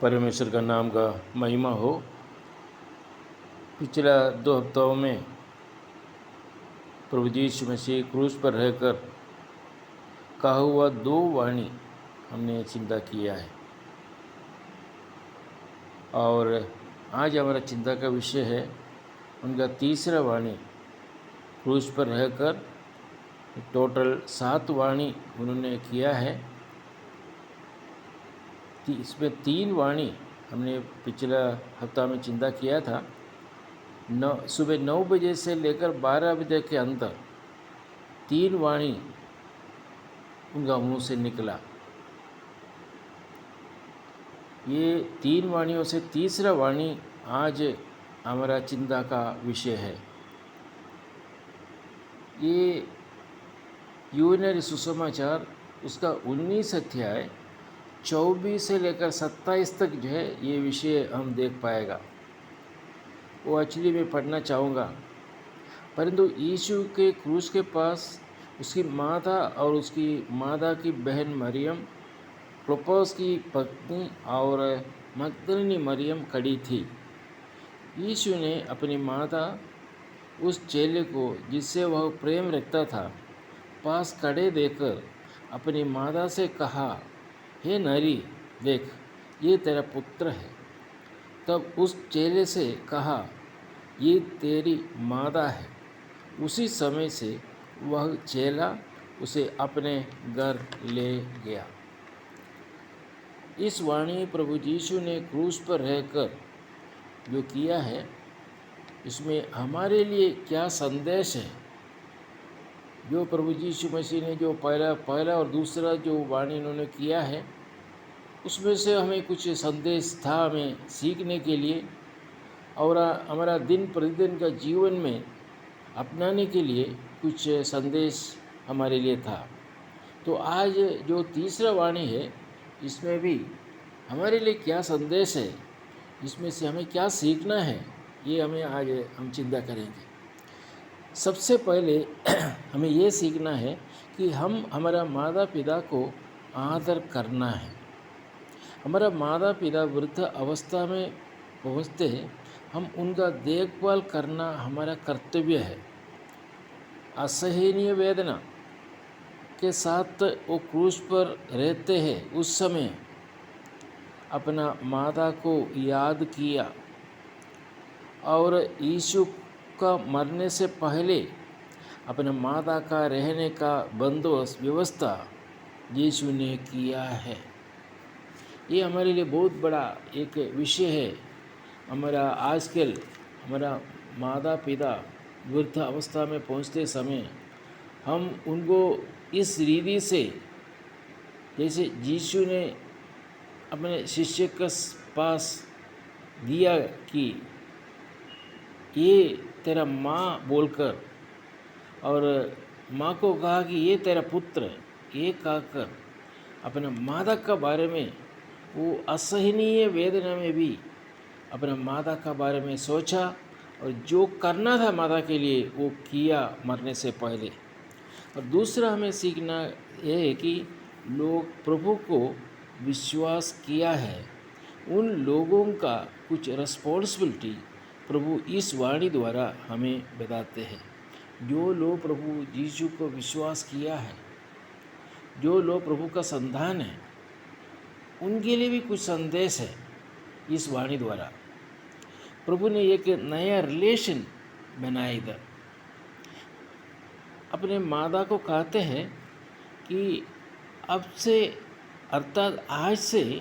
परमेश्वर का नाम का महिमा हो। पिछला 2 हफ्तों में प्रभु यीशु मसीह क्रूस पर रहकर कहा हुआ 2 वाणी हमने चिंता किया है और आज हमारा चिंता का विषय है उनका तीसरा वाणी। क्रूस पर रहकर टोटल 7 वाणी उन्होंने किया है। इसमें 3 वाणी हमने पिछला हफ्ता में चिंता किया था। सुबह 9 बजे से लेकर 12 बजे के अंदर 3 वाणी उनका मुंह से निकला। ये 3 वाणियों से तीसरा वाणी आज हमारा चिंता का विषय है। ये यूनानी सुसमाचार उसका 19 अध्याय 24 से लेकर 27 तक जो है ये विषय हम देख पाएगा। वो एक्चुअली मैं पढ़ना चाहूँगा। परंतु यीशु के क्रूस के पास उसकी माता और उसकी माता की बहन मरियम, क्लोपास की पत्नी और मगदलिनी मरियम खड़ी थी। यीशु ने अपनी माता उस चेले को जिससे वह प्रेम रखता था पास खड़े देखकर अपनी माता से कहा, हे नारी, देख ये तेरा पुत्र है। तब उस चेले से कहा, ये तेरी माता है। उसी समय से वह चेला उसे अपने घर ले गया। इस वाणी प्रभु यीशु ने क्रूस पर रहकर जो किया है, इसमें हमारे लिए क्या संदेश है। जो प्रभु यीशु मसीह ने जो पहला और दूसरा जो वाणी उन्होंने किया है, उसमें से हमें कुछ संदेश था हमें सीखने के लिए और हमारा दिन प्रतिदिन का जीवन में अपनाने के लिए कुछ संदेश हमारे लिए था। तो आज जो तीसरा वाणी है, इसमें भी हमारे लिए क्या संदेश है, इसमें से हमें क्या सीखना है, ये हमें आज हम चिंता करेंगे। सबसे पहले हमें ये सीखना है कि हम हमारा माता पिता को आदर करना है। हमारा माता पिता वृद्ध अवस्था में पहुँचते हैं, हम उनका देखभाल करना हमारा कर्तव्य है। असहनीय वेदना के साथ वो क्रूस पर रहते हैं, उस समय अपना माता को याद किया और यीशु का मरने से पहले अपने माता का रहने का बंदोबस्त व्यवस्था यीशु ने किया है। ये हमारे लिए बहुत बड़ा एक विषय है। हमारा आजकल हमारा माता पिता वृद्ध अवस्था में पहुंचते समय हम उनको इस रीति से, जैसे यीशु ने अपने शिष्य के पास दिया कि ये तेरा माँ बोलकर, और माँ को कहा कि ये तेरा पुत्र है, ये कहकर अपने माता के बारे में वो असहनीय वेदना में भी अपने माता का बारे में सोचा और जो करना था माता के लिए वो किया मरने से पहले। और दूसरा हमें सीखना यह है कि लोग प्रभु को विश्वास किया है, उन लोगों का कुछ रिस्पॉन्सिबिलिटी प्रभु इस वाणी द्वारा हमें बताते हैं। जो लोग प्रभु यीशु को विश्वास किया है, जो लोग प्रभु का संतान है, उनके लिए भी कुछ संदेश है इस वाणी द्वारा। प्रभु ने एक नया रिलेशन बनाया इधर। अपने माता को कहते हैं कि अब से, अर्थात आज से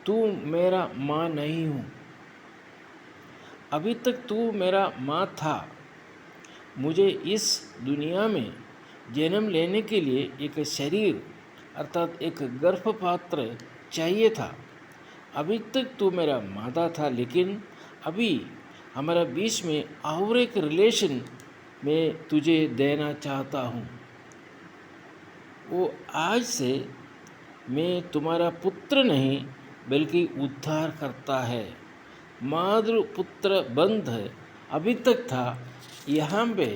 तू मेरा माँ नहीं हूँ। अभी तक तू मेरा माँ था। मुझे इस दुनिया में जन्म लेने के लिए एक शरीर अर्थात एक गर्भपात्र चाहिए था। अभी तक तू मेरा माता था, लेकिन अभी हमारा बीच में और एक रिलेशन मैं तुझे देना चाहता हूँ। वो आज से मैं तुम्हारा पुत्र नहीं बल्कि उद्धार करता है। मातृ पुत्र बंध अभी तक था, यहाँ पे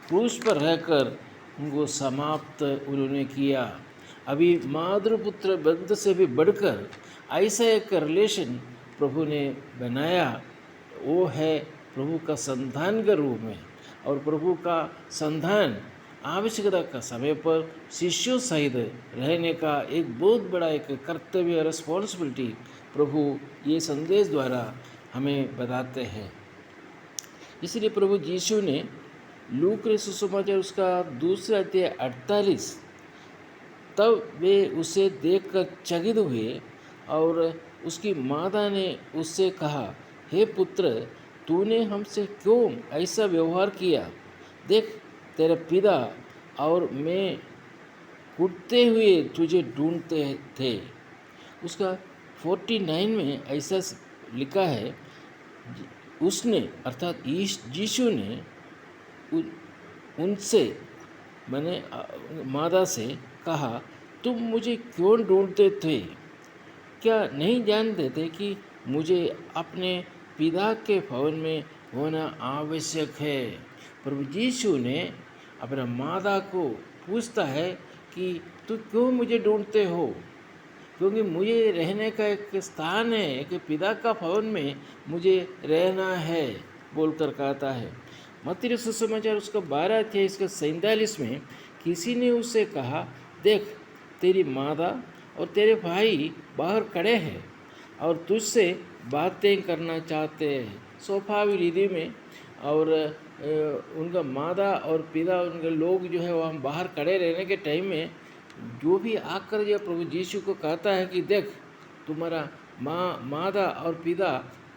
क्रूस पर रहकर उनको समाप्त उन्होंने किया। अभी मातृपुत्र बंध से भी बढ़कर ऐसा एक रिलेशन प्रभु ने बनाया, वो है प्रभु का संधान के रूप में। और प्रभु का संधान आवश्यकता का समय पर शिष्यों सहित रहने का एक बहुत बड़ा एक कर्तव्य, रिस्पॉन्सिबिलिटी प्रभु ये संदेश द्वारा हमें बताते हैं। इसलिए प्रभु यीशु ने लूक रे सुसमाचार उसका दूसरा अध्याय 48, तब वे उसे देखकर चकित हुए और उसकी माता ने उससे कहा, हे पुत्र, तूने हमसे क्यों ऐसा व्यवहार किया? देख, तेरे पिता और मैं कूदते हुए तुझे ढूंढते थे। उसका 49 में ऐसा लिखा है, उसने अर्थात यीशु ने उनसे मैंने माता से कहा, तुम मुझे क्यों ढूंढते थे? क्या नहीं जानते थे कि मुझे अपने पिता के भवन में होना आवश्यक है? प्रभु यीशु ने अपना माता को पूछता है कि तू क्यों मुझे ढूंढते हो? क्योंकि मुझे रहने का एक स्थान है, एक पिता का भवन में मुझे रहना है बोलकर कहता है। मत्ती रचित सुसमाचार उसका 12 अध्याय इसका 47 में किसी ने उससे कहा, देख, तेरी माता और तेरे भाई बाहर खड़े हैं और तुझसे बातें करना चाहते हैं। स्वाभाविक रीति में और उनका माता और पिता, उनके लोग जो है वहाँ बाहर खड़े रहने के टाइम में जो भी आकर जो प्रभु यीशु को कहता है कि देख, तुम्हारा माता और पिता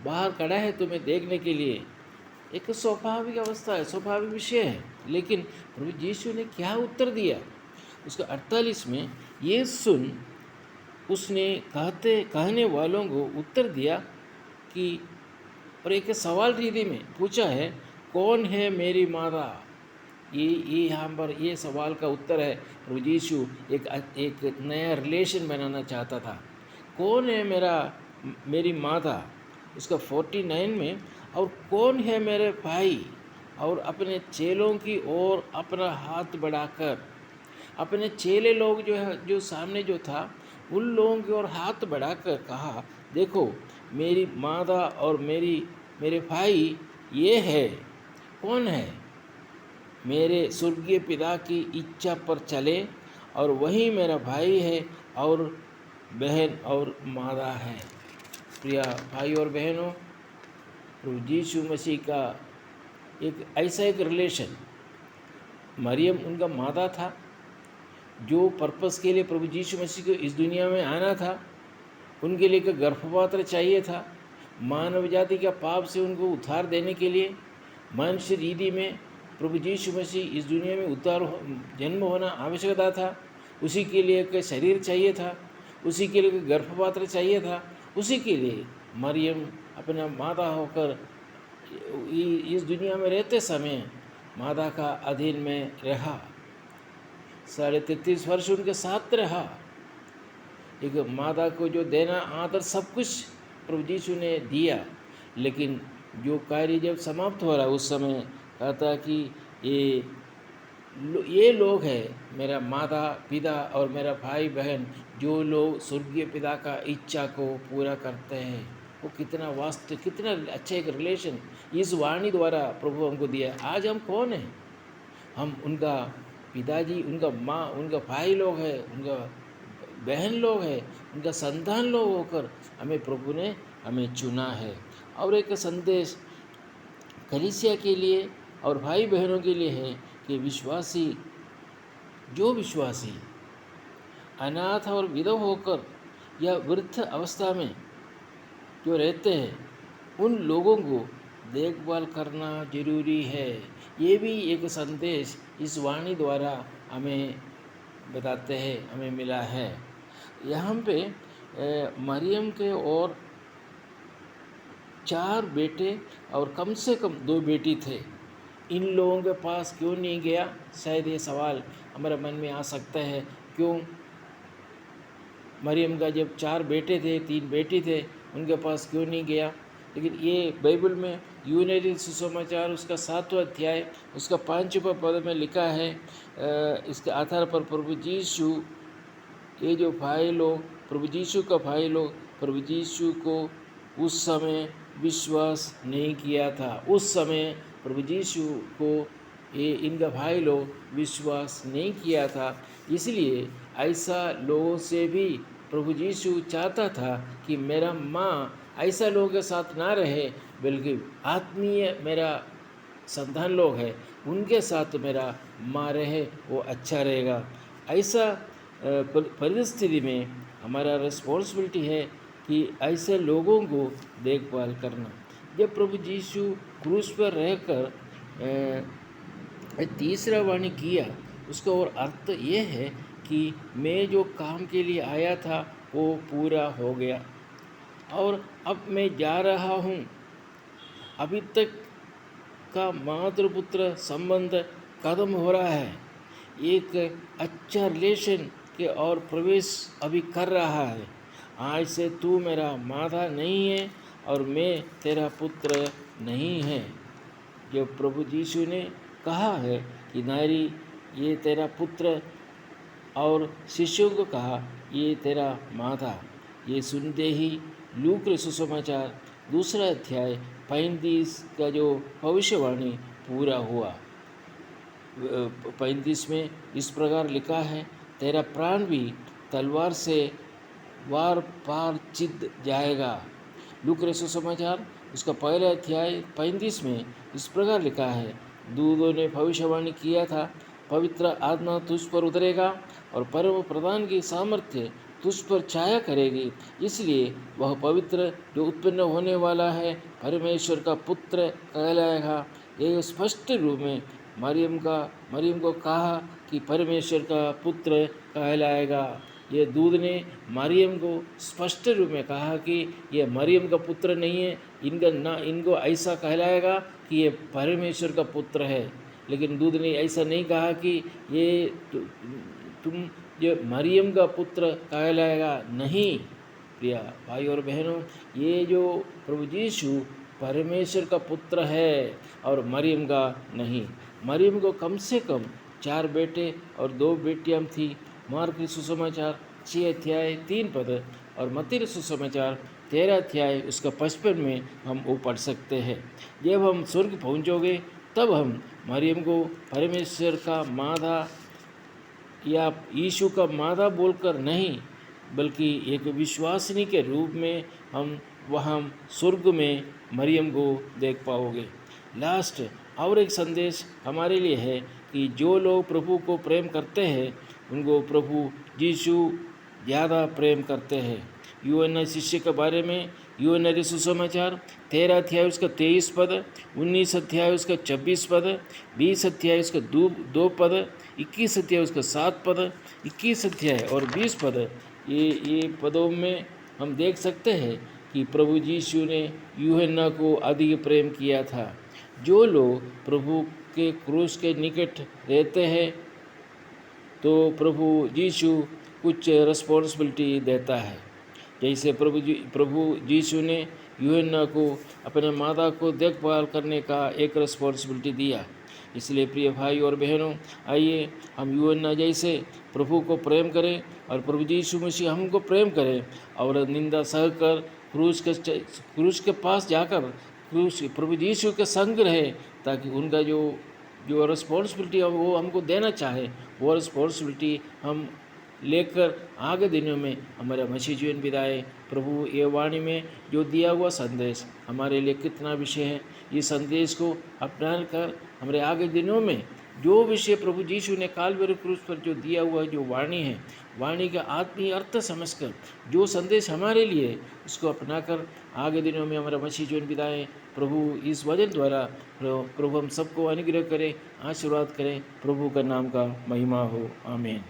बाहर खड़ा है तुम्हें देखने के लिए, एक स्वाभाविक अवस्था है, स्वाभाविक विषय है। लेकिन प्रभु यीशु ने क्या उत्तर दिया? उसका 48 में ये सुन उसने कहने वालों को उत्तर दिया कि, और एक सवाल रीति में पूछा है, कौन है मेरी माता? ये यहाँ पर ये सवाल का उत्तर है। प्रभु यीशु एक नया रिलेशन बनाना चाहता था। कौन है मेरी माता? उसका 49 में, और कौन है मेरे भाई? और अपने चेलों की ओर अपना हाथ बढ़ाकर, अपने चेले लोग जो है, जो सामने जो था, उन लोगों की ओर हाथ बढ़ाकर कहा, देखो, मेरी माता और मेरे भाई ये है। कौन है? मेरे स्वर्गीय पिता की इच्छा पर चले, और वही मेरा भाई है और बहन और माता है। प्रिय भाई और बहनों, प्रभु यीशु मसीह का एक ऐसा एक रिलेशन, मरियम उनका माता था, जो पर्पस के लिए प्रभु यीशु मसीह को इस दुनिया में आना था, उनके लिए एक गर्भपात्र चाहिए था, मानव जाति का पाप से उनको उद्धार देने के लिए मनुष्य रीति में प्रभु यीशु मसीह इस दुनिया में जन्म होना आवश्यकता था। उसी के लिए एक शरीर चाहिए था, उसी के लिए एक गर्भपात्र चाहिए था, उसी के लिए मरियम अपना माता होकर इस दुनिया में रहते समय माता का अधीन में रहा। 33.5 वर्ष उनके साथ रहा। एक माता को जो देना आदर सब कुछ प्रभु यीशु ने दिया, लेकिन जो कार्य जब समाप्त हो रहा उस समय कहता कि ये लोग हैं मेरा माता पिता और मेरा भाई बहन, जो लोग स्वर्गीय पिता का इच्छा को पूरा करते हैं। वो कितना वास्तव, कितना अच्छा एक रिलेशन इस वाणी द्वारा प्रभु हमको दिया। आज हम कौन हैं? हम उनका पिताजी, उनका माँ, उनका भाई लोग हैं, उनका बहन लोग हैं, उनका संतान लोग होकर प्रभु ने हमें चुना है। और एक संदेश कलीसिया के लिए और भाई बहनों के लिए है कि जो विश्वासी अनाथ और विधव होकर या वृद्ध अवस्था में जो रहते हैं, उन लोगों को देखभाल करना जरूरी है। ये भी एक संदेश इस वाणी द्वारा हमें बताते हैं, हमें मिला है। यहाँ पे मरियम के और 4 बेटे और कम से कम 2 बेटी थे। इन लोगों के पास क्यों नहीं गया? शायद ये सवाल हमारे मन में आ सकता है, क्यों मरियम का जब 4 बेटे थे, 3 बेटी थे, उनके पास क्यों नहीं गया? लेकिन ये बाइबल में यूनानी सुसमाचार उसका 7वां अध्याय उसका 5वां पद में लिखा है। इसके आधार पर प्रभु यीशु ये जो भाई लोग प्रभु यीशु का भाई लोग प्रभु यीशु को उस समय विश्वास नहीं किया था। उस समय प्रभु यीशु को ये इनका भाई लोग विश्वास नहीं किया था। इसलिए ऐसा लोगों से भी प्रभु यीशु चाहता था कि मेरा माँ ऐसा लोगों के साथ ना रहे, बल्कि आत्मीय मेरा संतान लोग हैं उनके साथ मेरा माँ रहे, वो अच्छा रहेगा। ऐसा परिस्थिति में हमारा रिस्पॉन्सिबिलिटी है कि ऐसे लोगों को देखभाल करना। जब प्रभु यीशु क्रूस पर रहकर तीसरा वाणी किया, उसका और अर्थ ये है कि मैं जो काम के लिए आया था वो पूरा हो गया और अब मैं जा रहा हूँ। अभी तक का मातृपुत्र संबंध खत्म हो रहा है, एक अच्छा रिलेशन के और प्रवेश अभी कर रहा है। आज से तू मेरा माता नहीं है और मैं तेरा पुत्र नहीं है। जब प्रभु यीशु ने कहा है कि नारी ये तेरा पुत्र और शिष्यों को कहा ये तेरा माता, ये सुनते ही लूका सुसमाचार 2 अध्याय 35 का जो भविष्यवाणी पूरा हुआ। 35 में इस प्रकार लिखा है, तेरा प्राण भी तलवार से वार पार चिद जाएगा। लूका सुसमाचार उसका 1 अध्याय 35 में इस प्रकार लिखा है, दूतों ने भविष्यवाणी किया था, पवित्र आत्मा तुझ पर उतरेगा और परम प्रधान की सामर्थ्य तुझ पर छाया करेगी, इसलिए वह पवित्र जो उत्पन्न होने वाला है परमेश्वर का पुत्र कहलाएगा। ये स्पष्ट रूप में मरियम को कहा कि परमेश्वर का पुत्र कहलाएगा। ये दूत ने मरियम को स्पष्ट रूप में कहा कि ये मरियम का पुत्र नहीं है, इनको ऐसा कहलाएगा कि ये परमेश्वर का पुत्र है। लेकिन दूत ने ऐसा नहीं कहा कि ये तुम ये मरियम का पुत्र कहलाएगा। नहीं प्रिय भाई और बहनों, ये जो प्रभु यीशु परमेश्वर का पुत्र है और मरियम का नहीं। मरियम को कम से कम 4 बेटे और 2 बेटियां थी। मार्क सुसमाचार 6 अध्याय 3 पद और मत्ती सुसमाचार 13 अध्याय उसका 55 में हम वो पढ़ सकते हैं। जब हम स्वर्ग पहुँचोगे तब हम मरियम को परमेश्वर का माता या यीशु का माता बोलकर नहीं, बल्कि एक विश्वासिनी के रूप में हम वहाँ स्वर्ग में मरियम को देख पाओगे। लास्ट और एक संदेश हमारे लिए है कि जो लोग प्रभु को प्रेम करते हैं उनको प्रभु यीशु ज़्यादा प्रेम करते हैं। यूहन्ना शिष्य के बारे में यूहन्ना सुसमाचार 13 अध्याय उसका 23 पद, 19 अध्याय उसका 26 पद, 20 अध्याय उसका 2 पद, 21 अध्याय उसका 7 पद, 21 अध्याय और 20 पद, ये पदों में हम देख सकते हैं कि प्रभु यीशु ने यूहन्ना को अधिक प्रेम किया था। जो लोग प्रभु के क्रूस के निकट रहते हैं तो प्रभु यीशु कुछ रिस्पॉन्सिबिलिटी देता है। जैसे प्रभु यीशु ने यूहन्ना को अपने माता को देखभाल करने का एक रिस्पॉन्सिबिलिटी दिया। इसलिए प्रिय भाई और बहनों, आइए हम यूहन्ना जैसे प्रभु को प्रेम करें और प्रभु यीशु मसीह हमको प्रेम करें और निंदा सहकर क्रूस के पास जाकर प्रभु यीशु के संग रहे, ताकि उनका जो रिस्पॉन्सिबिलिटी वो हमको देना चाहे वो रिस्पॉन्सिबिलिटी हम लेकर आगे दिनों में हमारा मसीह जीवन बिताए। प्रभु ये वाणी में जो दिया हुआ संदेश हमारे लिए कितना विषय है, इस संदेश को अपना कर हमारे आगे दिनों में जो विषय प्रभु यीशु ने कालवरी क्रूस पर जो दिया हुआ जो वाणी है, वाणी का आत्मीय अर्थ समझकर जो संदेश हमारे लिए उसको अपनाकर आगे दिनों में हमारा मसीह जीवन बिताएं। प्रभु इस वचन द्वारा प्रभु हम सबको अनुग्रह करें, आशीर्वाद करें। प्रभु का नाम का महिमा हो, आमीन।